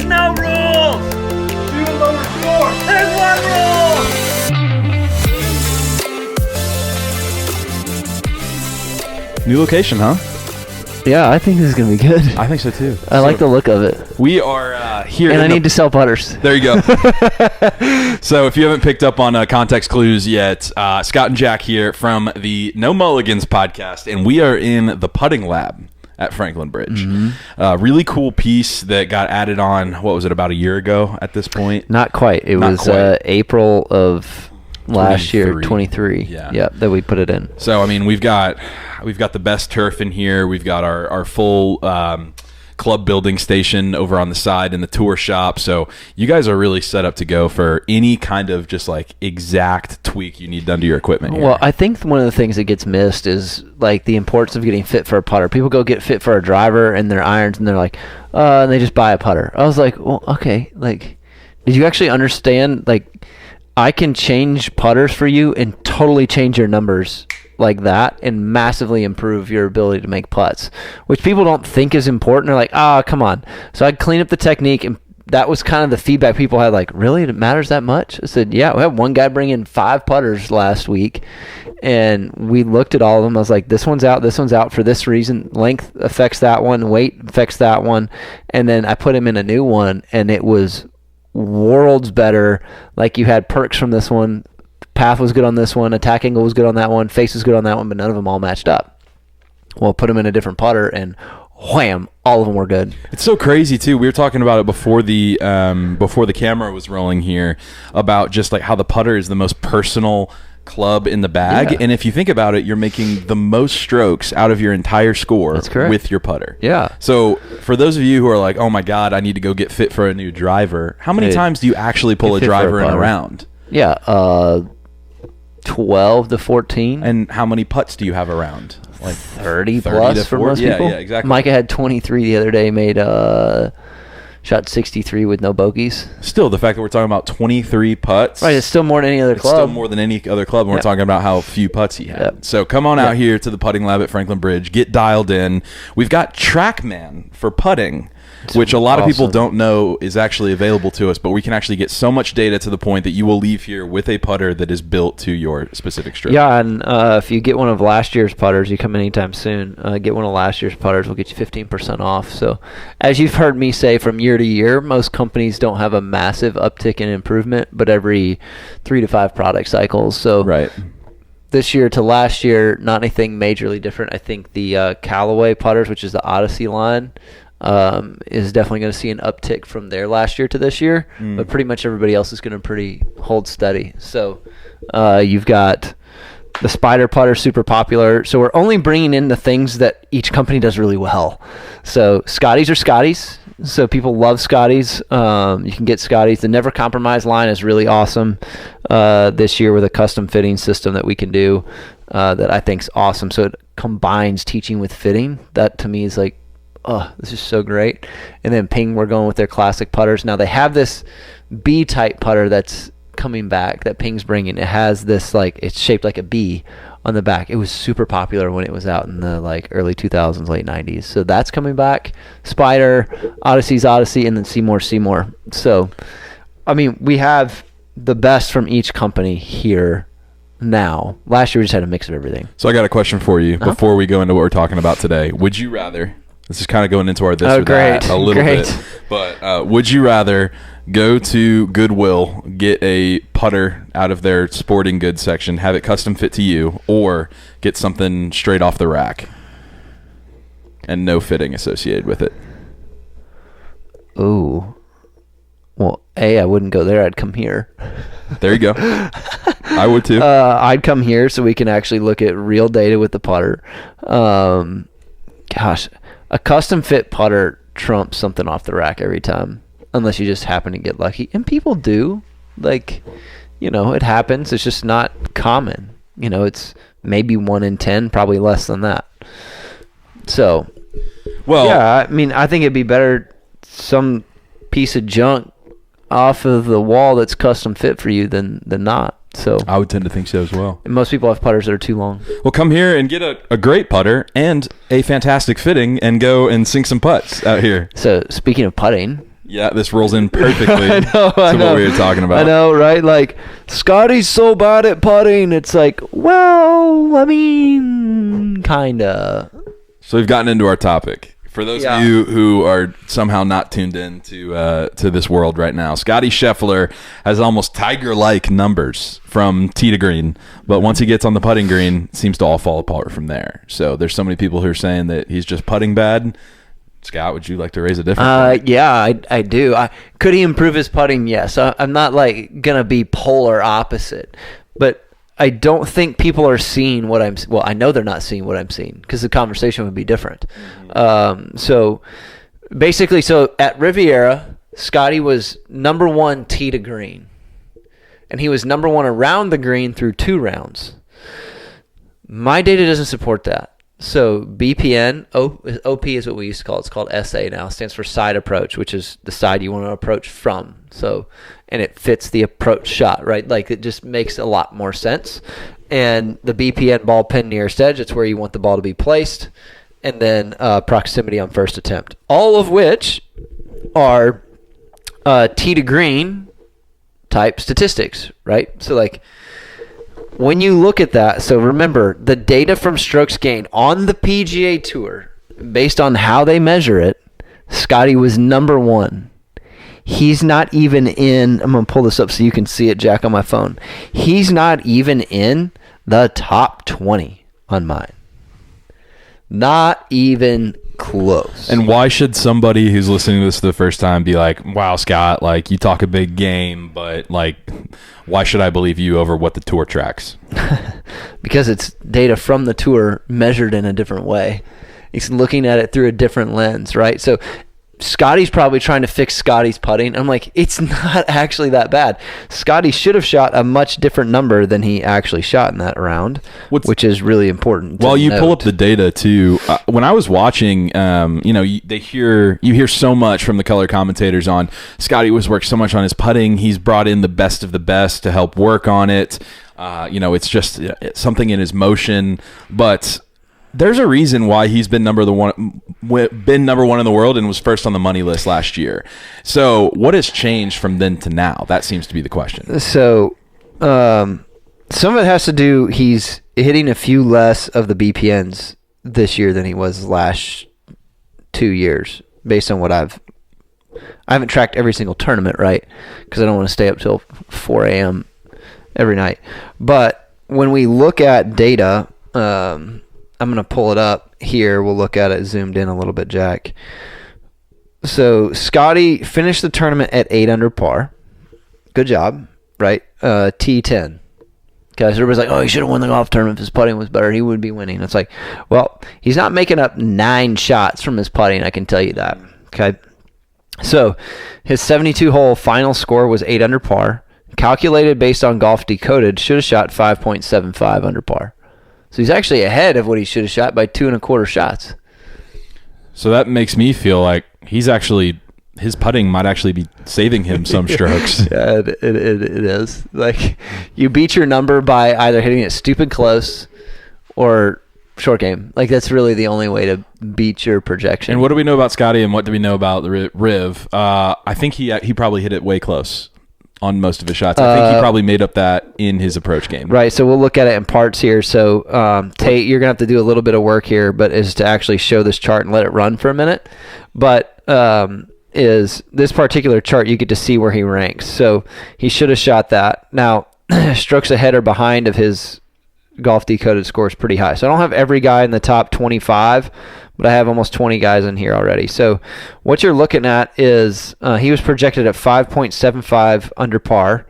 no rules. Do a lower score. There's one rule. New location, huh? Yeah, I think this is going to be good. I think so too. I like the look of it. We are here. And I need to sell putters. There you go. So if you haven't picked up on context clues yet, Scott and Jack here from the No Mulligans podcast, and we are in the putting lab at Franklin Bridge. Really cool piece that got added on, what was it, about a year ago at this point? Not quite. It was April of last year, 23. Yeah, that we put it in. So I mean, we've got the best turf in here. We've got our full club building station over on the side in the tour shop. So you guys are really set up to go for any kind of just like exact tweak you need done to your equipment here. Well, I think one of the things that gets missed is like the importance of getting fit for a putter. People go get fit for a driver and their irons, and they're like, and they just buy a putter. I was like, well, okay, like, did you actually understand? Like, I can change putters for you and totally change your numbers like that and massively improve your ability to make putts, which people don't think is important. They're like, come on. So I'd clean up the technique, and that was kind of the feedback people had, like, really? It matters that much? I said, yeah, we had one guy bring in 5 putters last week, and we looked at all of them. I was like, this one's out for this reason. Length affects that one. Weight affects that one. And then I put him in a new one, and it was worlds better. Like, you had perks from this one. Path was good on this one. Attack angle was good on that one. Face was good on that one, but none of them all matched up. Well, put them in a different putter, and wham, all of them were good. It's so crazy too. We were talking about it before the camera was rolling here about just like how the putter is the most personal club in the bag. Yeah. And if you think about it, you're making the most strokes out of your entire score with your putter. Yeah. So for those of you who are like, oh my God, I need to go get fit for a new driver, how many times do you actually pull a driver in a round? Yeah, 12 to 14. And how many putts do you have around? Like 30 plus for most people. Yeah, exactly. Micah had 23 the other day, made shot 63 with no bogeys. Still, the fact that we're talking about 23 putts. Right, it's still more than any other club. It's still more than any other club when we're talking about how few putts he had. Yep. So come on out here to the putting lab at Franklin Bridge. Get dialed in. We've got TrackMan for putting, which a lot of people don't know is actually available to us, but we can actually get so much data to the point that you will leave here with a putter that is built to your specific stroke. Yeah, and if you get one of last year's putters, you come anytime soon, get one of last year's putters, we'll get you 15% off. So as you've heard me say from year to year, most companies don't have a massive uptick in improvement, but every 3 to 5 product cycles. So this year to last year, not anything majorly different. I think the Callaway putters, which is the Odyssey line, is definitely going to see an uptick from their last year to this year, but pretty much everybody else is going to hold steady. So you've got the Spider putter, super popular. So we're only bringing in the things that each company does really well. So Scotties are Scotties. So people love Scotties. You can get Scotties. The Never Compromise line is really awesome this year with a custom fitting system that we can do that I think is awesome. So it combines teaching with fitting. That to me is like, oh, this is so great. And then Ping, we're going with their classic putters. Now they have this B-type putter that's coming back that Ping's bringing. It has this, like, it's shaped like a B on the back. It was super popular when it was out in the like early 2000s, late 90s. So that's coming back. Spider, Odyssey's Odyssey, and then Seymour. So, I mean, we have the best from each company here now. Last year we just had a mix of everything. So I got a question for you before we go into what we're talking about today. Would you rather... This is kind of going into our this or that a little bit. But would you rather go to Goodwill, get a putter out of their sporting goods section, have it custom fit to you, or get something straight off the rack and no fitting associated with it? Ooh. Well, I wouldn't go there. I'd come here. There you go. I would too. I'd come here so we can actually look at real data with the putter. Gosh. A custom fit putter trumps something off the rack every time, unless you just happen to get lucky. And people do. Like, you know, it happens. It's just not common. You know, it's maybe 1 in 10, probably less than that. So, well, yeah, I mean, I think it'd be better some piece of junk off of the wall that's custom fit for you than not. So I would tend to think so as well. And most people have putters that are too long. Well, come here and get a great putter and a fantastic fitting and go and sink some putts out here. So speaking of putting, Yeah, this rolls in perfectly I know. what we were talking about. I know, right? Like, Scottie's so bad at putting. It's like, well, I mean, kind of. So we've gotten into our topic. For those of you who are somehow not tuned in to this world right now, Scottie Sheffler has almost Tiger-like numbers from tee to green, but once he gets on the putting green, it seems to all fall apart from there. So there's so many people who are saying that he's just putting bad. Scott, would you like to raise a different point? Yeah, I do. Could he improve his putting? Yes. I'm not like gonna be polar opposite, but I don't think people are seeing what I'm. Well, I know they're not seeing what I'm seeing because the conversation would be different. So basically, at Riviera, Scottie was number 1 tee to green, and he was number 1 around the green through 2 rounds. My data doesn't support that. So BPN, OP is what we used to call it. It's called SA now. It stands for side approach, which is the side you want to approach from. So, and it fits the approach shot, right? Like it just makes a lot more sense. And the BPN ball pin nearest edge, it's where you want the ball to be placed. And then proximity on first attempt. All of which are tee to green type statistics, right? So like, when you look at that, so remember, the data from strokes gained on the PGA Tour, based on how they measure it, Scottie was number 1. He's not even in, I'm going to pull this up so you can see it, Jack, on my phone. He's not even in the top 20 on mine. Not even close. And why should somebody who's listening to this for the first time be like, wow, Scott, like you talk a big game, but like, why should I believe you over what the tour tracks? Because it's data from the tour measured in a different way. He's looking at it through a different lens, right? So Scottie's probably trying to fix Scottie's putting. I'm like, it's not actually that bad. Scottie should have shot a much different number than he actually shot in that round, which is really important. Well, you pull up the data too. When I was watching, you hear so much from the color commentators on Scottie was worked so much on his putting. He's brought in the best of the best to help work on it. It's just something in his motion, but there's a reason why he's been number one in the world and was first on the money list last year. So what has changed from then to now? That seems to be the question. So some of it has to do, he's hitting a few less of the BPNs this year than he was last 2 years, based on what I haven't tracked every single tournament, right? Because I don't want to stay up till 4 a.m. every night. But when we look at data, I'm going to pull it up here. We'll look at it zoomed in a little bit, Jack. So Scottie finished the tournament at 8 under par. Good job, right? T10. Guys, everybody's like, oh, he should have won the golf tournament if his putting was better. He would be winning. It's like, well, he's not making up 9 shots from his putting, I can tell you that. Okay. So his 72-hole final score was 8 under par. Calculated based on Golf Decoded, should have shot 5.75 under par. So he's actually ahead of what he should have shot by 2.25 shots. So that makes me feel like his putting might actually be saving him some strokes. Yeah, it is. Like, you beat your number by either hitting it stupid close or short game. Like, that's really the only way to beat your projection. And what do we know about Scottie and what do we know about the Riv? I think he probably hit it way close on most of his shots. I think he probably made up that in his approach game. Right, so we'll look at it in parts here. So, Tate, you're going to have to do a little bit of work here, but is to actually show this chart and let it run for a minute. But is this particular chart, you get to see where he ranks. So he should have shot that. Now, strokes ahead or behind of his Golf Decoded score is pretty high. So I don't have every guy in the top 25, but I have almost 20 guys in here already. So what you're looking at is he was projected at 5.75 under par.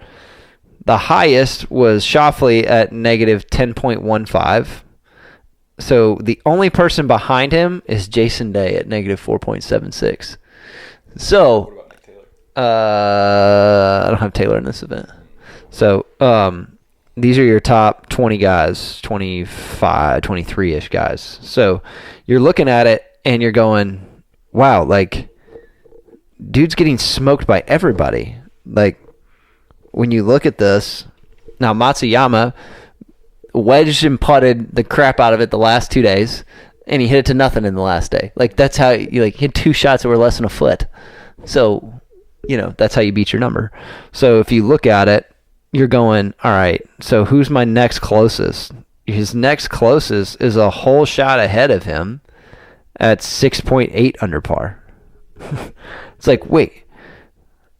The highest was Schauffele at negative 10.15. So the only person behind him is Jason Day at negative 4.76. So what about Taylor? I don't have Taylor in this event. So these are your top 20 guys, 25, 23-ish guys. So you're looking at it and you're going, wow, like, dude's getting smoked by everybody. Like, when you look at this, now Matsuyama wedged and putted the crap out of it the last 2 days, and he hit it to nothing in the last day. Like, that's how you hit 2 shots that were less than a foot. So that's how you beat your number. So if you look at it, you're going, all right, so who's my next closest? His next closest is a whole shot ahead of him at 6.8 under par. It's like, wait,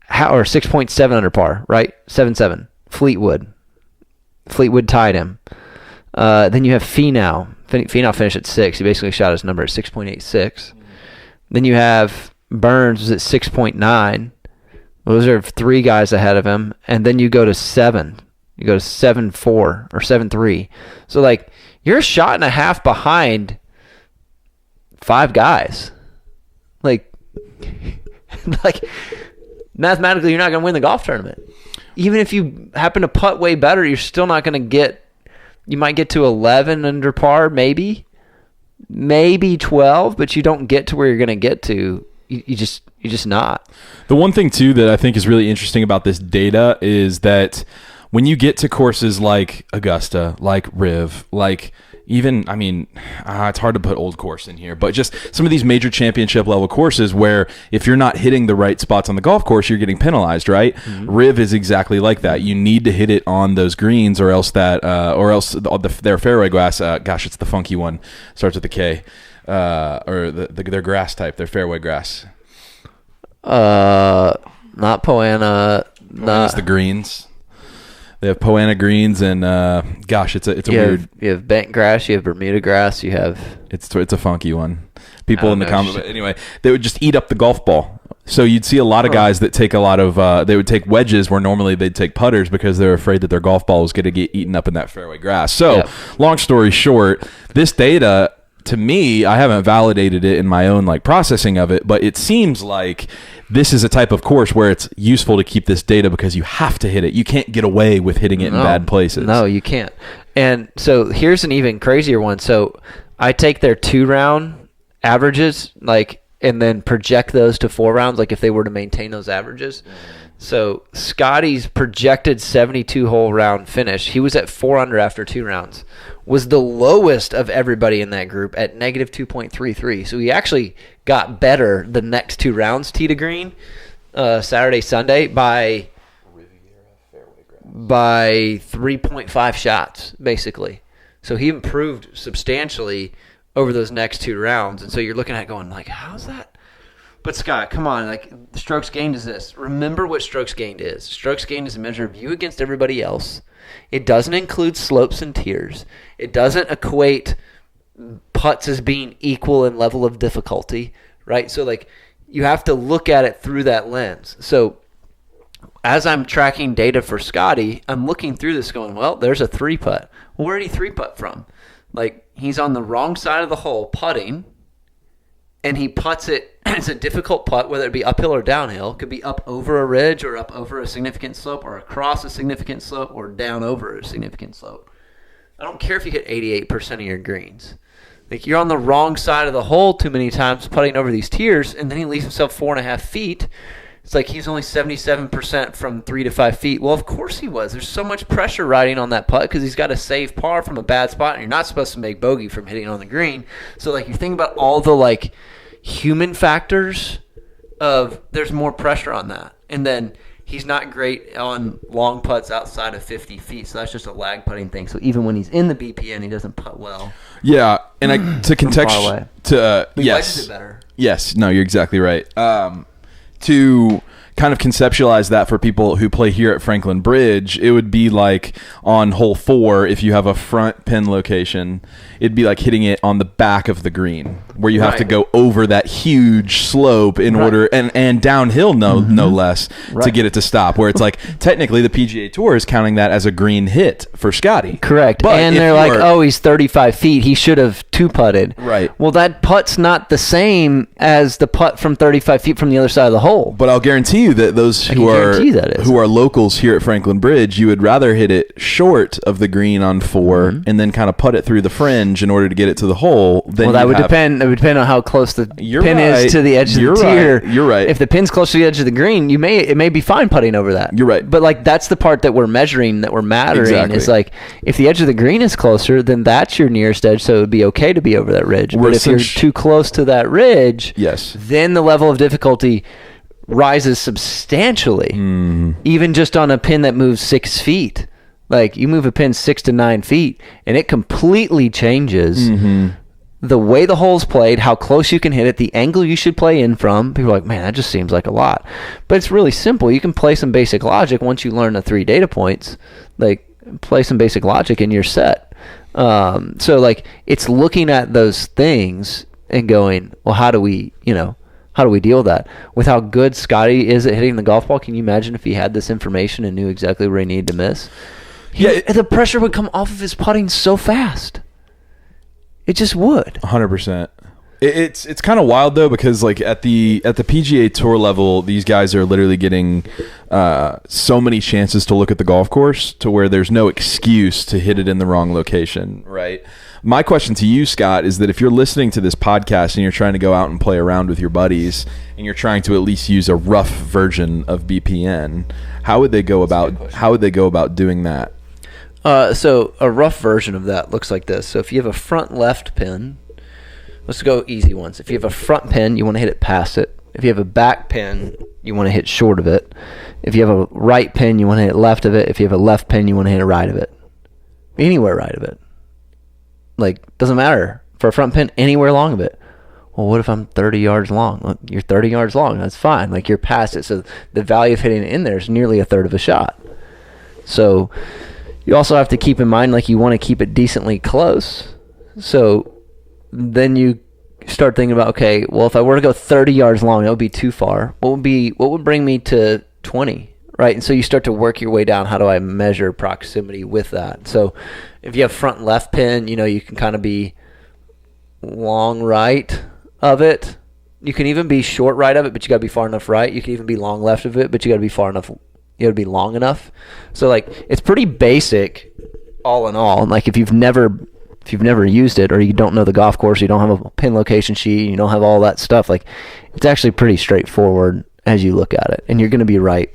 or 6.7 under par, right? 7.7. Fleetwood tied him. Then you have Finau. Finau finished at 6. He basically shot his number at 6.86. Then you have Burns was at 6.9. Those are 3 guys ahead of him. And then you go to 7. You go to 7.4 or 7.3. So, like, you're a shot and a half behind 5 guys. Like mathematically, you're not going to win the golf tournament. Even if you happen to putt way better, you're still not going to get. You might get to 11 under par, maybe 12, but you don't get to where you're going to get to. You're just not. The one thing too that I think is really interesting about this data is that when you get to courses like Augusta, like Riv, like even, it's hard to put Old Course in here, but just some of these major championship level courses where if you're not hitting the right spots on the golf course, you're getting penalized, right? Mm-hmm. Riv is exactly like that. You need to hit it on those greens or else their fairway grass, it's the funky one, starts with a K, or their grass type, their fairway grass. Not Poana. It's the greens. They have Poana greens, and it's a weird. You have bent grass, you have Bermuda grass, you have. It's a funky one. People in the comments, but anyway, they would just eat up the golf ball. So you'd see a lot of guys that take a lot of. They would take wedges where normally they'd take putters because they're afraid that their golf ball was going to get eaten up in that fairway grass. So, long story short, this data. To me, I haven't validated it in my own processing of it, but it seems like this is a type of course where it's useful to keep this data because you have to hit it. You can't get away with hitting it in bad places. No, you can't. And so here's an even crazier one. So I take their 2-round averages, and then project those to 4 rounds, if they were to maintain those averages. So Scottie's projected 72-hole round finish, he was at 4 under after 2 rounds, was the lowest of everybody in that group at negative 2.33. So he actually got better the next 2 rounds, tee to green, Saturday, Sunday, by 3.5 shots, basically. So he improved substantially over those next 2 rounds. And so you're looking at going, how's that? But Scott, come on, strokes gained is this. Remember what strokes gained is. Strokes gained is a measure of you against everybody else. It doesn't include slopes and tiers. It doesn't equate putts as being equal in level of difficulty, right? So, you have to look at it through that lens. So, as I'm tracking data for Scottie, I'm looking through this going, well, there's a 3-putt. Well, where did he 3-putt from? He's on the wrong side of the hole putting, and he putts it. It's a difficult putt, whether it be uphill or downhill. It could be up over a ridge or up over a significant slope or across a significant slope or down over a significant slope. I don't care if you hit 88% of your greens. You're on the wrong side of the hole too many times putting over these tiers, and then he leaves himself 4.5 feet. It's he's only 77% from 3 to 5 feet. Well, of course he was. There's so much pressure riding on that putt because he's got to save par from a bad spot, and you're not supposed to make bogey from hitting on the green. So, you think about all the, human factors of there's more pressure on that. And then he's not great on long putts outside of 50 feet. So that's just a lag putting thing. So even when he's in the BPN, he doesn't putt well. Yeah. And to contextualize, yes. Better. Yes. No, you're exactly right. To kind of conceptualize that for people who play here at Franklin Bridge, it would be on hole 4, if you have a front pin location, it'd be hitting it on the back of the green where you have to go over that huge slope in order and downhill no less to get it to stop, where it's technically the PGA Tour is counting that as a green hit for Scottie. Correct. But and they're he's 35 feet, he should have 2-putted. Right. Well, that putt's not the same as the putt from 35 feet from the other side of the hole. But I'll guarantee you that those who are locals here at Franklin Bridge, you would rather hit it short of the green on 4 and then kind of putt it through the fringe in order to get it to the hole. Then that would depend. It would depend on how close the pin is to the edge of the tier. You're right. If the pin's close to the edge of the green, it may be fine putting over that. You're right. But that's the part that we're measuring, that we're mattering. Exactly. Is if the edge of the green is closer, then that's your nearest edge, so it would be okay to be over that ridge. But if you're too close to that ridge, yes, then the level of difficulty rises substantially, even just on a pin that moves 6 feet. Like, you move a pin 6 to 9 feet, and it completely changes the way the hole's played, how close you can hit it, the angle you should play in from. People are like, man, that just seems like a lot. But it's really simple. You can play some basic logic once you learn the 3 data points. Like, play some basic logic and you're set. So, like, it's looking at those things and going, well, how do we deal with that? With how good Scottie is at hitting the golf ball, can you imagine if he had this information and knew exactly where he needed to miss? The pressure would come off of his putting so fast. It just would. 100%. It's kind of wild though, because like at the PGA Tour level, these guys are literally getting so many chances to look at the golf course to where there's no excuse to hit it in the wrong location, right? My question to you, Scott, is that if you're listening to this podcast and you're trying to go out and play around with your buddies and you're trying to at least use a rough version of BPN, how would they go about doing that? So a rough version of that looks like this. So if you have a front left pin, let's go easy ones. If you have a front pin, you want to hit it past it. If you have a back pin, you want to hit short of it. If you have a right pin, you want to hit left of it. If you have a left pin, you want to hit right of it. Anywhere right of it. Like, doesn't matter. For a front pin, anywhere long of it. Well, what if I'm 30 yards long? Well, you're 30 yards long. That's fine. Like, you're past it. So the value of hitting it in there is nearly a third of a shot. So you also have to keep in mind, like, you want to keep it decently close. So then you start thinking about, okay, well, if I were to go 30 yards long, that would be too far. What would bring me to 20, right? And so you start to work your way down. How do I measure proximity with that? So if you have front left pin, you can kind of be long right of it. You can even be short right of it, but you got to be far enough right. You can even be long left of it, but you got to be far enough. You got to be long enough. So, like, it's pretty basic all in all. Like, if you've never used it, or you don't know the golf course, you don't have a pin location sheet, you don't have all that stuff, like, it's actually pretty straightforward as you look at it, and you're going to be right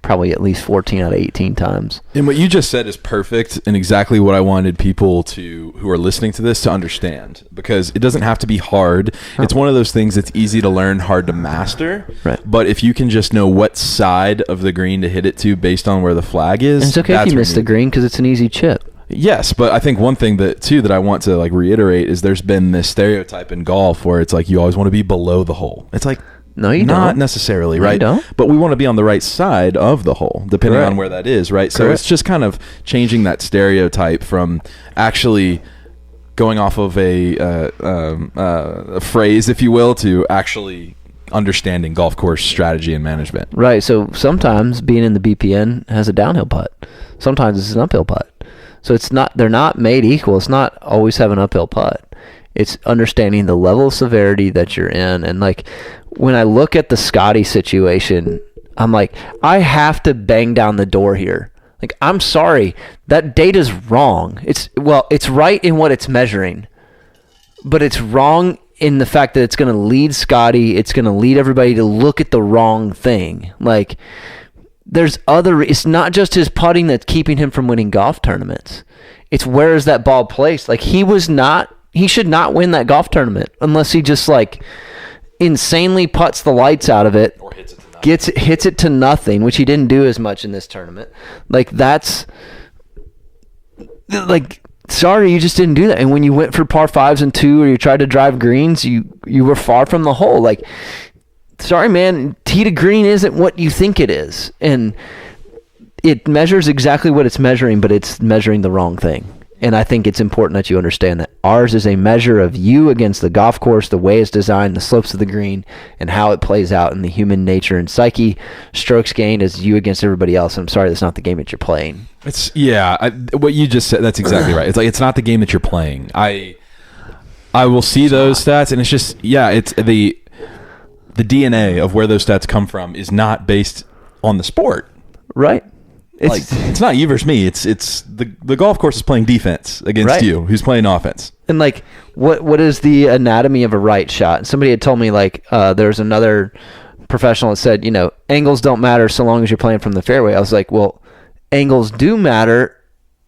probably at least 14 out of 18 times. And what you just said is perfect and exactly what I wanted people who are listening to this to understand, because it doesn't have to be hard. It's one of those things that's easy to learn, hard to master. Right. But if you can just know what side of the green to hit it to based on where the flag is, and it's okay if you miss the green because it's an easy chip. Yes, but I think one thing that I want to like reiterate is there's been this stereotype in golf where it's like you always want to be below the hole. It's like, no, you not don't. necessarily, No, right? you don't. But we want to be on the right side of the hole, depending Correct. on where that is, right? So Correct. it's just kind of changing that stereotype from actually going off of a phrase, if you will, to actually understanding golf course strategy and management. Right. So sometimes being in the BPN has a downhill putt. Sometimes it's an uphill putt. So they're not made equal. It's not always have an uphill putt. It's understanding the level of severity that you're in. And like, when I look at the Scottie situation, I'm like, I have to bang down the door here. Like, I'm sorry, that data's wrong. It's right in what it's measuring, but it's wrong in the fact that it's going to lead Scottie. It's going to lead everybody to look at the wrong thing. Like, it's not just his putting that's keeping him from winning golf tournaments. It's where is that ball placed? Like, he should not win that golf tournament unless he just like insanely putts the lights out of it, Or hits it to nothing. hits it to nothing, which he didn't do as much in this tournament. Like, that's like, sorry, you just didn't do that. And when you went for par 5s and 2, or you tried to drive greens, you were far from the hole. Like, sorry, man, tee to green isn't what you think it is. And it measures exactly what it's measuring, but it's measuring the wrong thing. And I think it's important that you understand that ours is a measure of you against the golf course, the way it's designed, the slopes of the green, and how it plays out in the human nature and psyche. Strokes gained is you against everybody else. I'm sorry, that's not the game that you're playing. What you just said, that's exactly right. It's like, it's not the game that you're playing. I will see those stats, and it's just, it's the DNA of where those stats come from is not based on the sport. Right. It's not you versus me. It's the golf course is playing defense against you, who's playing offense. And like, what is the anatomy of a right shot? Somebody had told me, like, there's another professional that said, angles don't matter so long as you're playing from the fairway. I was like, well, angles do matter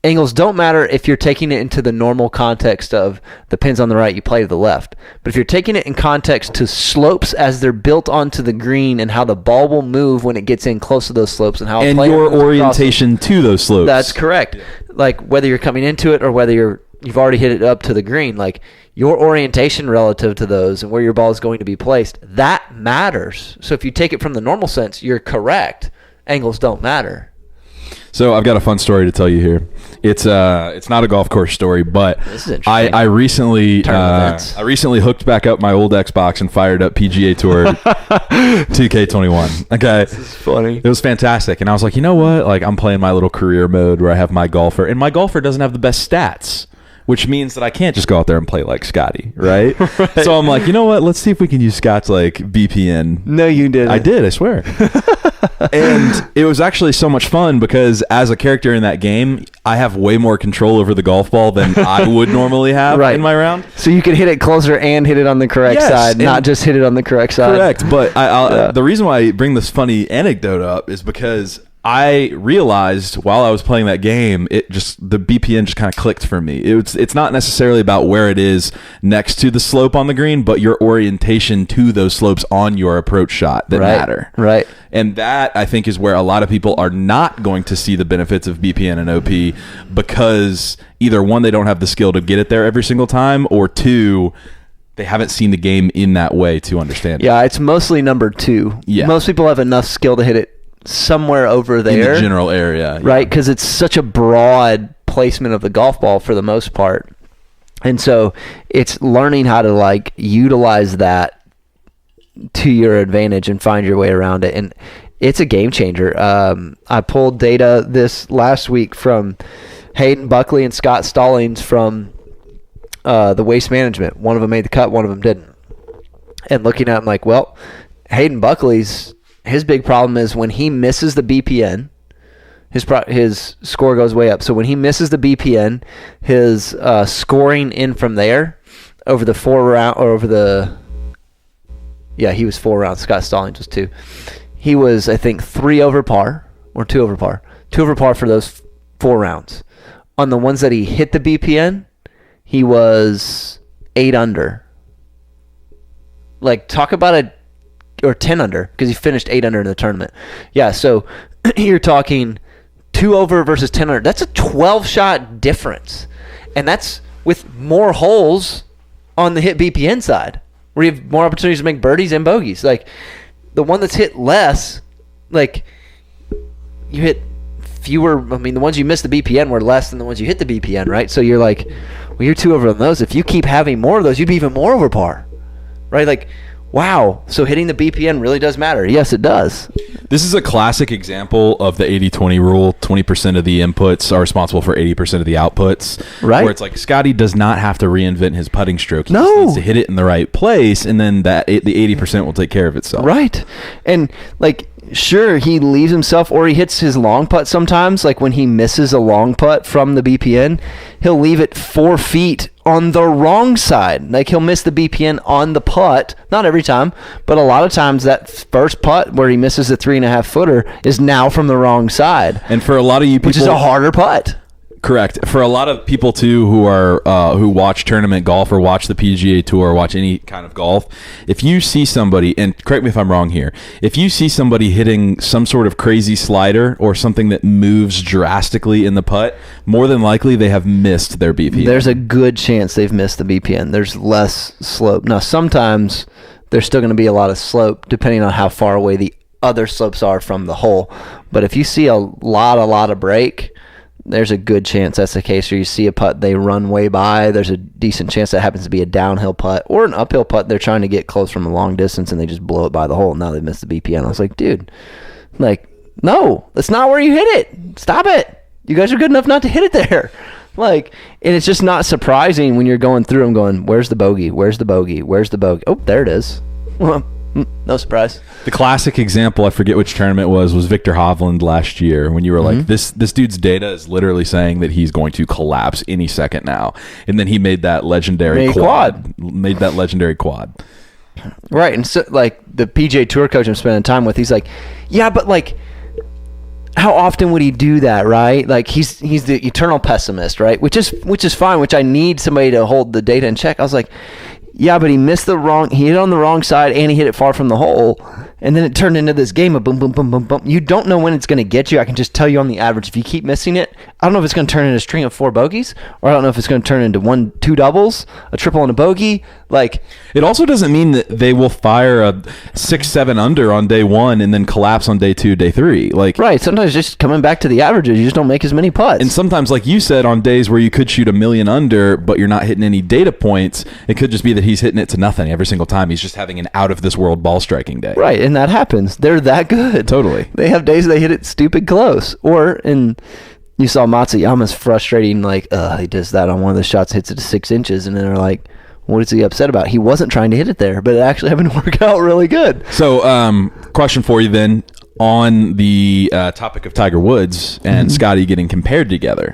angles don't matter if you're taking it into the normal context of the pin's on the right, you play to the left. But if you're taking it in context to slopes as they're built onto the green and how the ball will move when it gets in close to those slopes and how and your orientation to those slopes. That's correct. Yeah. Like whether you're coming into it or whether you've already hit it up to the green, like your orientation relative to those and where your ball is going to be placed, that matters. So if you take it from the normal sense, you're correct. Angles don't matter. So I've got a fun story to tell you here. It's not a golf course story, but this is interesting. I recently hooked back up my old Xbox and fired up PGA Tour 2K21. Okay, this is funny. It was fantastic, and I was like, you know what? Like I'm playing my little career mode where I have my golfer, and my golfer doesn't have the best stats, which means that I can't just go out there and play like Scottie, right? Right. So I'm like, you know what? Let's see if we can use Scott's like BPN. No, you didn't. I did, I swear. And it was actually so much fun because as a character in that game, I have way more control over the golf ball than I would normally have in my round. So you could hit it closer and hit it on the correct side, not just hit it on the correct side. Correct. But the reason why I bring this funny anecdote up is because I realized while I was playing that game, the BPN just kind of clicked for me. It's not necessarily about where it is next to the slope on the green, but your orientation to those slopes on your approach shot that matter. Right. And that, I think, is where a lot of people are not going to see the benefits of BPN and OP because either one, they don't have the skill to get it there every single time, or two, they haven't seen the game in that way to understand it. Yeah, it's mostly number two. Yeah. Most people have enough skill to hit it somewhere over there. In the general area. Right, because it's such a broad placement of the golf ball for the most part. And so it's learning how to like utilize that to your advantage and find your way around it. And it's a game changer. I pulled data this last week from Hayden Buckley and Scott Stallings from the Waste Management. One of them made the cut, one of them didn't. And looking at them like, well, Hayden Buckley's his big problem is when he misses the BPN, his score goes way up. So when he misses the BPN, his scoring in from there over the 4 round or over the he was 4 rounds. Scott Stallings was 2. He was, I think, 3 over par or 2 over par. 2 over par for those 4 rounds. On the ones that he hit the BPN, he was 8 under. Like, talk about or 10 under, because he finished 8 under in the tournament. Yeah, so you're talking 2 over versus 10 under. That's a 12-shot difference. And that's with more holes on the hit BPN side, where you have more opportunities to make birdies and bogeys. Like, the one that's hit less, like, you hit fewer. I mean, the ones you missed the BPN were less than the ones you hit the BPN, right? So you're like, well, you're 2 over on those. If you keep having more of those, you'd be even more over par, right? Like, wow, so hitting the BPN really does matter. Yes, it does. This is a classic example of the 80-20 rule. 20% of the inputs are responsible for 80% of the outputs. Right. Where it's like Scottie does not have to reinvent his putting stroke. He just needs to hit it in the right place, and then the 80% will take care of itself. Right. And, like, sure, he leaves himself, or he hits his long putt sometimes. Like when he misses a long putt from the BPN, he'll leave it 4 feet on the wrong side. Like he'll miss the BPN on the putt. Not every time, but a lot of times that first putt where he misses the 3.5 footer is now from the wrong side. And for a lot of you people, which is a harder putt. Correct. For a lot of people too who are who watch tournament golf or watch the PGA Tour or watch any kind of golf, if you see somebody, and correct me if I'm wrong here, if you see somebody hitting some sort of crazy slider or something that moves drastically in the putt, more than likely they have missed their BPN. There's a good chance they've missed the BPN. There's less slope. Now, sometimes there's still going to be a lot of slope depending on how far away the other slopes are from the hole. But if you see a lot of break, there's a good chance that's the case. Or you see a putt they run way by, there's a decent chance that happens to be a downhill putt or an uphill putt. They're trying to get close from a long distance and they just blow it by the hole. Now they missed the BPN. I was like, dude, like, no, that's not where you hit it. Stop it. You guys are good enough not to hit it there. Like, and it's just not surprising when you're going through them going, where's the bogey? Where's the bogey? Where's the bogey? Oh, there it is. No surprise. The classic example, I forget which tournament was Victor Hovland last year when you were like, this dude's data is literally saying that he's going to collapse any second now. And then he made that legendary quad. Made that legendary quad. Right. And so, like, the PGA Tour coach I'm spending time with, he's like, yeah, but, like, how often would he do that, right? Like he's the eternal pessimist, right? Which is fine, which I need somebody to hold the data in check. I was like, yeah, but he hit on the wrong side and he hit it far from the hole. And then it turned into this game of boom, boom, boom, boom, boom. You don't know when it's going to get you. I can just tell you on the average, if you keep missing it, I don't know if it's going to turn into a string of 4 bogeys, or I don't know if it's going to turn into 2 doubles, a triple and a bogey. Like, it also doesn't mean that they will fire a 6-7 under on day 1 and then collapse on day 2, day 3. Like, right. Sometimes just coming back to the averages, you just don't make as many putts. And sometimes, like you said, on days where you could shoot 1,000,000 under, but you're not hitting any data points, it could just be that he's hitting it to nothing every single time. He's just having an out of this world ball striking day. Right. And that happens. They're that good. Totally. They have days they hit it stupid close. You saw Matsuyama's frustrating, like, he does that on one of the shots, hits it to 6 inches, and then they're like, what is he upset about? He wasn't trying to hit it there, but it actually happened to work out really good. So, question for you then, on the topic of Tiger Woods and Scottie getting compared together.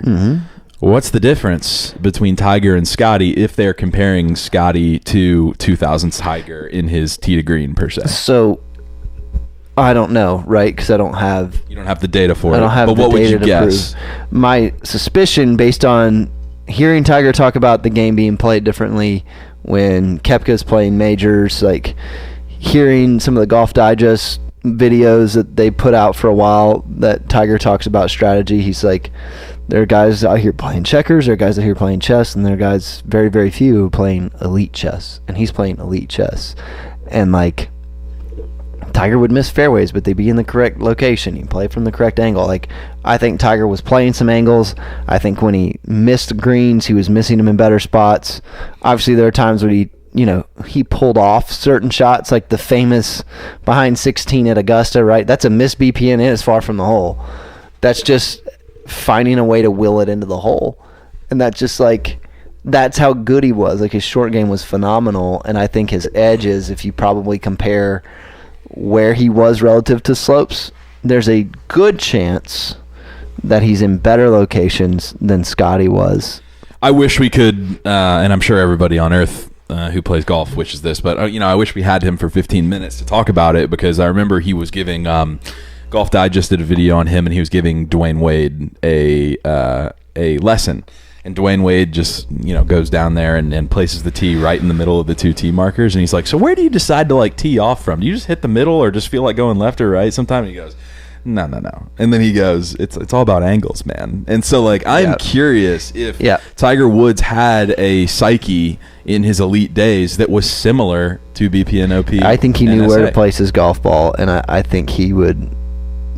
What's the difference between Tiger and Scottie if they're comparing Scottie to 2000's Tiger in his tee to green per se? So, I don't know, right? Because you don't have the data for it. I don't have but the what data would you to guess? prove. My suspicion, based on hearing Tiger talk about the game being played differently when Koepka's playing majors, like hearing some of the Golf Digest videos that they put out for a while that Tiger talks about strategy, he's like, there are guys out here playing checkers, there are guys out here playing chess, and there are guys, very, very few, playing elite chess. And he's playing elite chess. And like, Tiger would miss fairways, but they'd be in the correct location. He'd play from the correct angle. Like, I think Tiger was playing some angles. I think when he missed greens, he was missing them in better spots. Obviously, there are times when he pulled off certain shots, like the famous behind 16 at Augusta, right? That's a missed BPN, and it's far from the hole. That's just finding a way to will it into the hole. And that's just like, that's how good he was. Like, his short game was phenomenal, and I think his edges, if you probably compare where he was relative to slopes, there's a good chance that he's in better locations than Scottie was. I wish we could, and I'm sure everybody on earth who plays golf wishes this, but I wish we had him for 15 minutes to talk about it, because I remember he was giving Golf Digest did a video on him, and he was giving Dwayne Wade a lesson. And Dwayne Wade just, goes down there and places the tee right in the middle of the 2 tee markers. And he's like, so where do you decide to, tee off from? Do you just hit the middle or just feel like going left or right? Sometimes he goes, no. And then he goes, it's all about angles, man. And so, I'm curious if Tiger Woods had a psyche in his elite days that was similar to BPNOP. I think he knew where to place his golf ball. And I think he would,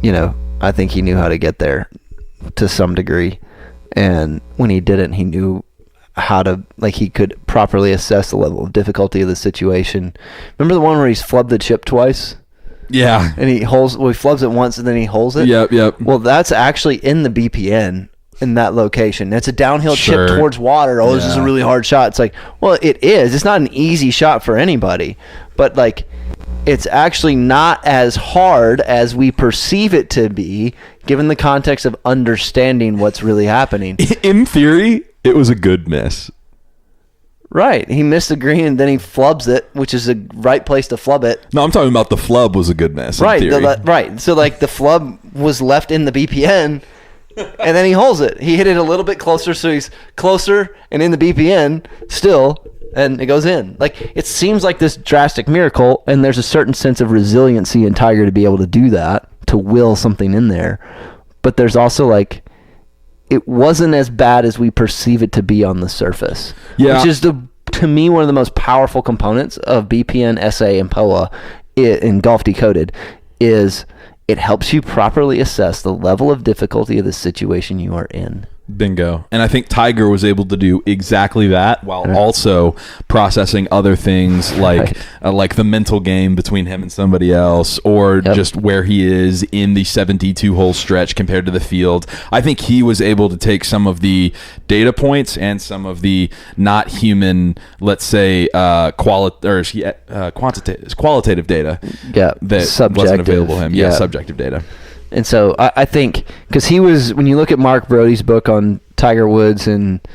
I think he knew how to get there to some degree. And when he didn't, he knew how to, he could properly assess the level of difficulty of the situation. Remember the one where he's flubbed the chip twice? Yeah. And he flubs it once and then he holes it? Yep. Well, that's actually in the BPN in that location. It's a downhill chip towards water. This is a really hard shot. It's like, well, it is. It's not an easy shot for anybody. But, it's actually not as hard as we perceive it to be, given the context of understanding what's really happening. In theory, it was a good miss. Right. He missed the green, and then he flubs it, which is the right place to flub it. No, I'm talking about the flub was a good miss. Right. Right. So, the flub was left in the BPN, and then he holes it. He hit it a little bit closer, so he's closer and in the BPN still. And it goes in. It seems like this drastic miracle, and there's a certain sense of resiliency in Tiger to be able to do that, to will something in there. But there's also, it wasn't as bad as we perceive it to be on the surface. Yeah. Which is, to me, one of the most powerful components of BPN, SA, and POA in Golf Decoded is it helps you properly assess the level of difficulty of the situation you are in. Bingo. And I think Tiger was able to do exactly that while also processing other things like the mental game between him and somebody else, or just where he is in the 72-hole stretch compared to the field. I think he was able to take some of the data points and some of the not human, let's say, qualitative data that wasn't available to him. Subjective data. And so I think, because when you look at Mark Brody's book on Tiger Woods and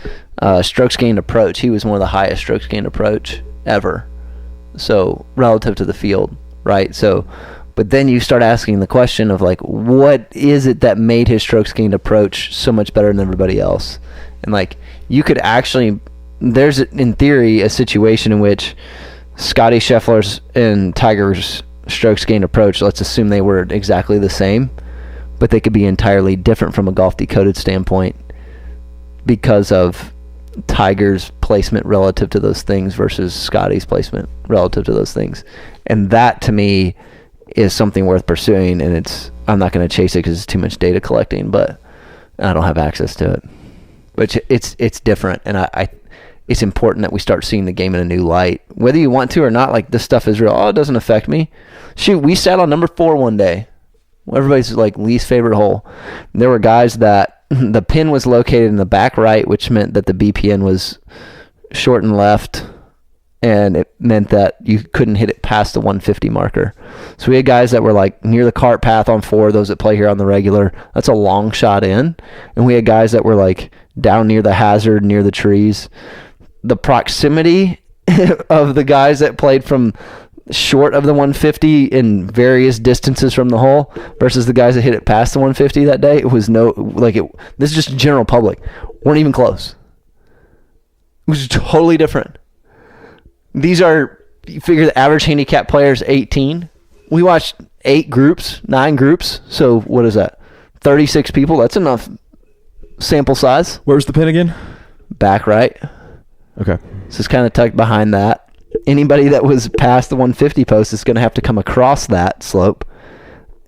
strokes gained approach, he was one of the highest strokes gained approach ever. So relative to the field, right? So But then you start asking the question of like, what is it that made his strokes gained approach so much better than everybody else? And like, you could actually, there's in theory a situation in which Scottie Sheffler's and Tiger's strokes gained approach, let's assume they were exactly the same, but they could be entirely different from a golf decoded standpoint because of Tiger's placement relative to those things versus Scottie's placement relative to those things. And that to me is something worth pursuing, and I'm not going to chase it because it's too much data collecting, but I don't have access to it. But it's different, and it's important that we start seeing the game in a new light. Whether you want to or not, like, this stuff is real. Oh, it doesn't affect me. Shoot, we sat on number 4 one day. Everybody's like least favorite hole. And there were guys that the pin was located in the back right, which meant that the BPN was short and left, and it meant that you couldn't hit it past the 150 marker. So we had guys that were like near the cart path on 4, those that play here on the regular. That's a long shot in. And we had guys that were like down near the hazard, near the trees. The proximity of the guys that played from short of the 150 in various distances from the hole versus the guys that hit it past the 150 that day, it was this is just general public, weren't even close. It was totally different. These are, you figure the average handicap player is 18. We watched 9 groups. So what is that? 36 people. That's enough sample size. Where's the pin again? Back right. Okay. So it's kind of tucked behind that. Anybody that was past the 150 post is going to have to come across that slope,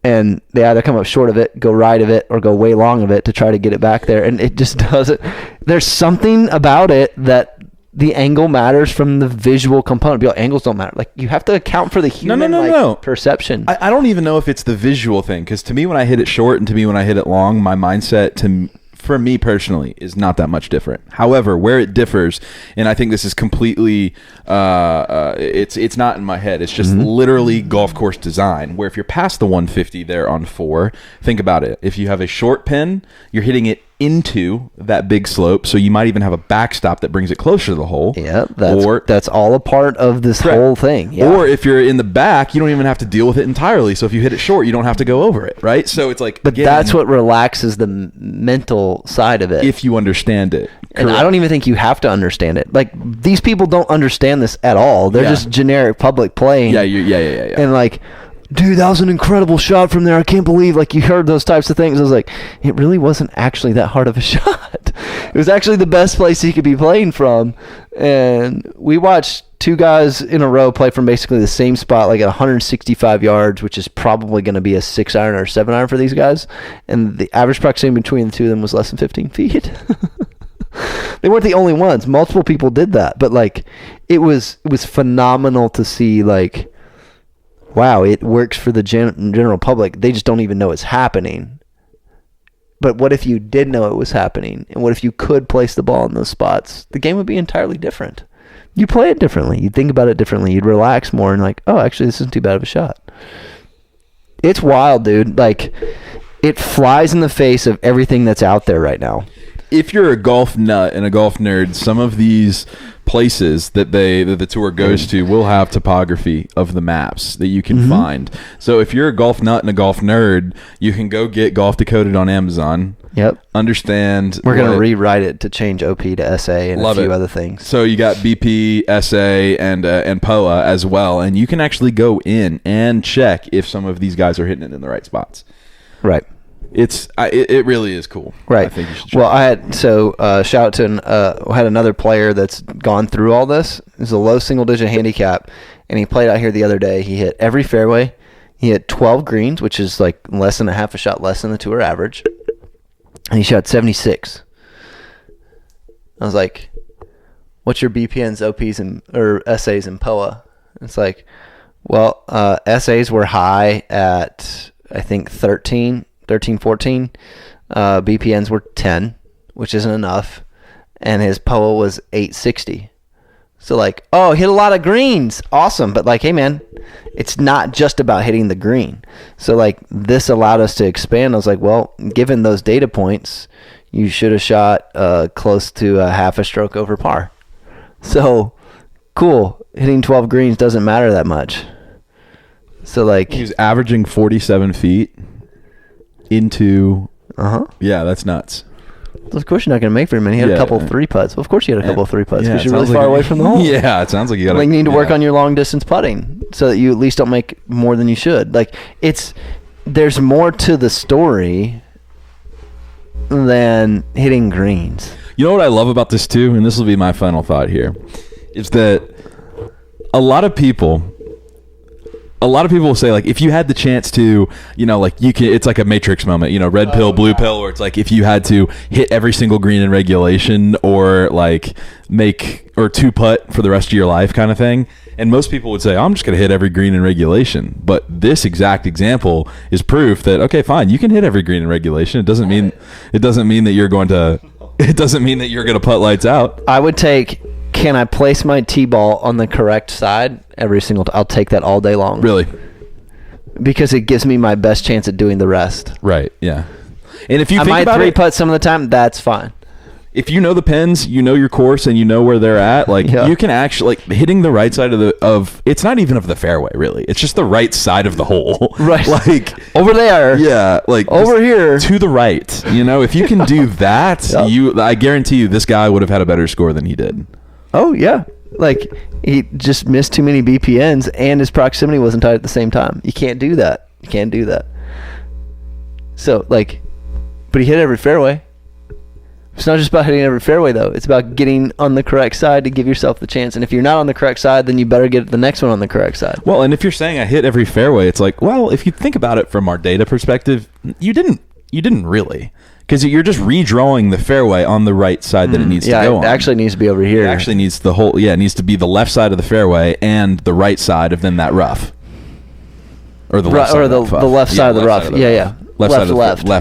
and they either come up short of it, go right of it, or go way long of it to try to get it back there. And it just doesn't. There's something about it that the angle matters from the visual component. Angles don't matter. Like, you have to account for the human perception. I don't even know if it's the visual thing, because to me, when I hit it short and to me when I hit it long, my mindset for me personally is not that much different. However, where it differs, and I think this is completely it's not in my head, it's just literally golf course design, where if you're past the 150 there on 4, think about it. If you have a short pin, you're hitting it into that big slope, so you might even have a backstop that brings it closer to the hole. Yeah, that's all a part of this whole thing. Yeah. Or if you're in the back, you don't even have to deal with it entirely. So if you hit it short, you don't have to go over it, right? So it's like, but that's what relaxes the mental side of it, if you understand it. And I don't even think you have to understand it. Like, these people don't understand this at all. They're just generic public playing. Yeah. And like, dude, that was an incredible shot from there. I can't believe, like, you heard those types of things. I was like, it really wasn't actually that hard of a shot. It was actually the best place he could be playing from. And we watched 2 guys in a row play from basically the same spot, like at 165 yards, which is probably going to be a 6-iron or 7-iron for these guys. And the average proximity between the 2 of them was less than 15 feet. They weren't the only ones. Multiple people did that. But, like, it was phenomenal to see, like, wow, it works for the general public. They just don't even know it's happening. But what if you did know it was happening? And what if you could place the ball in those spots? The game would be entirely different. You play it differently. You'd think about it differently. You'd relax more and like, oh, actually, this isn't too bad of a shot. It's wild, dude. Like, it flies in the face of everything that's out there right now. If you're a golf nut and a golf nerd, some of these places that the tour goes to will have topography of the maps that you can find. So if you're a golf nut and a golf nerd, you can go get Golf Decoded on Amazon. Yep. Understand. We're going to rewrite it to change OP to SA and a few other things. So you got BP, SA, and POA as well, and you can actually go in and check if some of these guys are hitting it in the right spots. Right. It really is cool. Right. I think you should check shout out to I had another player that's gone through all this. He's a low single digit handicap, and he played out here the other day. He hit every fairway. He hit 12 greens, which is like less than a half a shot less than the tour average, and he shot 76. I was like, what's your BPNs, OPs, or SAs and POA? It's like, well, SAs were high at, I think, 13, 14. BPNs were 10, which isn't enough. And his POA was 860. So, like, oh, hit a lot of greens. Awesome. But, like, hey, man, it's not just about hitting the green. So, like, this allowed us to expand. I was like, well, given those data points, you should have shot close to a half a stroke over par. So, cool. Hitting 12 greens doesn't matter that much. So like he was averaging 47 feet into. Yeah, that's nuts. Well, of course, you're not going to make very many. He had a couple 3 putts. Well, of course, you had a couple 3 putts because you're really far away from the hole. Yeah, it sounds like you got. You need to work on your long distance putting so that you at least don't make more than you should. Like there's more to the story than hitting greens. You know what I love about this too, and this will be my final thought here, is that a lot of people will say, like, if you had the chance to, like you can, it's like a Matrix moment, red pill, blue pill, or it's like if you had to hit every single green in regulation or like make or 2-putt for the rest of your life kind of thing. And most people would say, I'm just going to hit every green in regulation. But this exact example is proof that, okay, fine, you can hit every green in regulation. It doesn't mean that you're going to putt lights out. I would take, can I place my tee ball on the correct side every single time? I'll take that all day long. Really? Because it gives me my best chance at doing the rest. Right, yeah. And if you I think might about 3-putt some of the time, that's fine. If you know the pins, you know your course, and you know where they're at, like you can actually, like, hitting the right side of it's not even of the fairway, really. It's just the right side of the hole. Right. Like over there. Yeah, like over here to the right. If you can do that, I guarantee you this guy would have had a better score than he did. Oh yeah. Like he just missed too many BPNs and his proximity wasn't tight at the same time. You can't do that. So but he hit every fairway. It's not just about hitting every fairway, though. It's about getting on the correct side to give yourself the chance. And if you're not on the correct side, then you better get the next one on the correct side. Well, and if you're saying I hit every fairway, it's like, well, if you think about it from our data perspective, you didn't really. Because you're just redrawing the fairway on the right side that it needs to go on. Yeah, it actually needs to be over here. It actually needs it needs to be the left side of the fairway and the right side of then that rough. Or the left side of the rough. The left side of the rough. Yeah.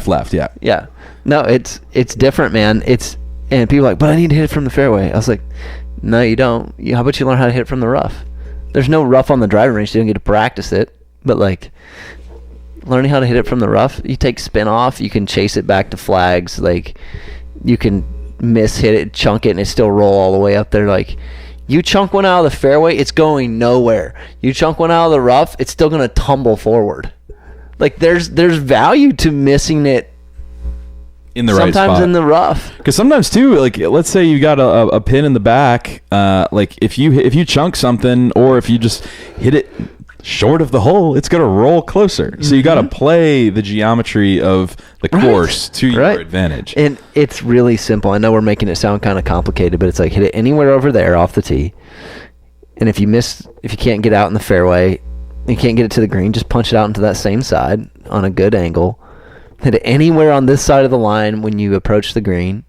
Left, yeah. Yeah. No, it's different, man. And people are like, but I need to hit it from the fairway. I was like, no, you don't. How about you learn how to hit it from the rough? There's no rough on the driving range. So you don't get to practice it. But learning how to hit it from the rough, you take spin off. You can chase it back to flags. Like you can hit it, chunk it, and it still roll all the way up there. Like you chunk one out of the fairway, it's going nowhere. You chunk one out of the rough, it's still going to tumble forward. Like there's value to missing it. In the right spot. Sometimes in the rough. Because sometimes too, like let's say you got a pin in the back, like if you chunk something or if you just hit it short of the hole, it's gonna roll closer. So you got to play the geometry of the course to your advantage. And it's really simple. I know we're making it sound kind of complicated, but it's like hit it anywhere over there off the tee. And if you can't get out in the fairway, you can't get it to the green, just punch it out into that same side on a good angle. Hit it anywhere on this side of the line when you approach the green,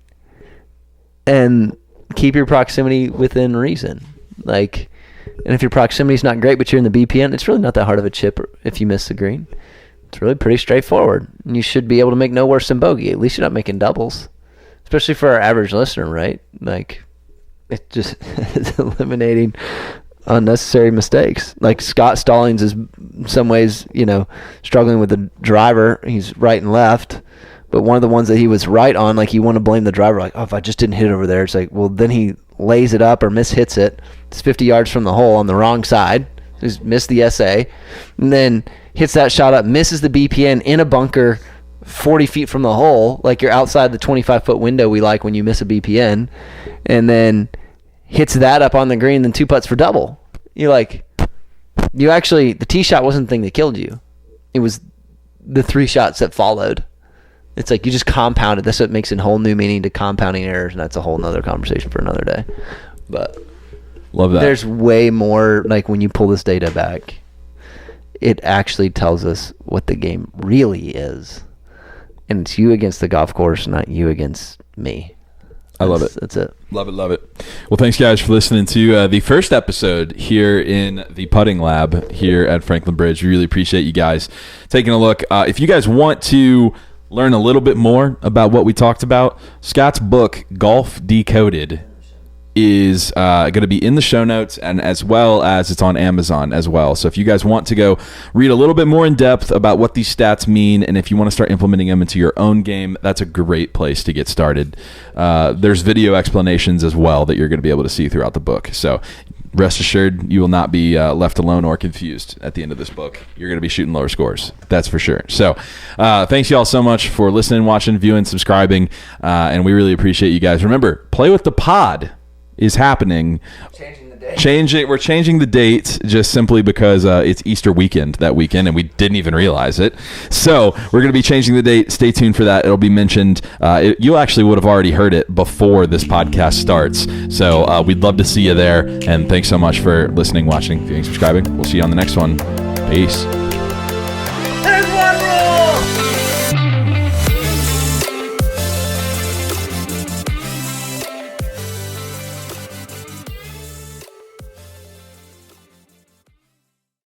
and keep your proximity within reason. And if your proximity is not great, but you're in the BPN, it's really not that hard of a chip if you miss the green. It's really pretty straightforward. And you should be able to make no worse than bogey. At least you're not making doubles, especially for our average listener, right? It just it's eliminating unnecessary mistakes. Like Scott Stallings is in some ways, struggling with the driver. He's right and left, but one of the ones that he was right on, like you want to blame the driver, like, oh, if I just didn't hit it over there. It's like, well, then he lays it up or mishits it. It's 50 yards from the hole on the wrong side. He's missed the SA, and then hits that shot up, misses the BPN in a bunker 40 feet from the hole, like you're outside the 25-foot window we like when you miss a BPN, and then hits that up on the green, then 2 putts for double. The tee shot wasn't the thing that killed you. It was the 3 shots that followed. It's like you just compounded. That's what makes a whole new meaning to compounding errors, and that's a whole nother conversation for another day. But love that. There's way more, like when you pull this data back, it actually tells us what the game really is. And it's you against the golf course, not you against me. I love it. That's it. Love it. Well, thanks, guys, for listening to the first episode here in the Putting Lab here at Franklin Bridge. We really appreciate you guys taking a look. If you guys want to learn a little bit more about what we talked about, Scott's book, Golf Decoded, is going to be in the show notes, and as well as it's on Amazon as well. So if you guys want to go read a little bit more in depth about what these stats mean, and if you want to start implementing them into your own game, that's a great place to get started. There's video explanations as well that you're going to be able to see throughout the book. So rest assured you will not be left alone or confused at the end of this book. You're going to be shooting lower scores. That's for sure. So thanks y'all so much for listening, watching, viewing, subscribing, and we really appreciate you guys. Remember, Play with the Pod is happening. We're changing the date just simply because it's Easter weekend that weekend, and we didn't even realize it. So we're going to be changing the date. Stay tuned for that. It'll be mentioned. You actually would have already heard it before this podcast starts. So we'd love to see you there. And thanks so much for listening, watching, viewing, subscribing. We'll see you on the next one. Peace.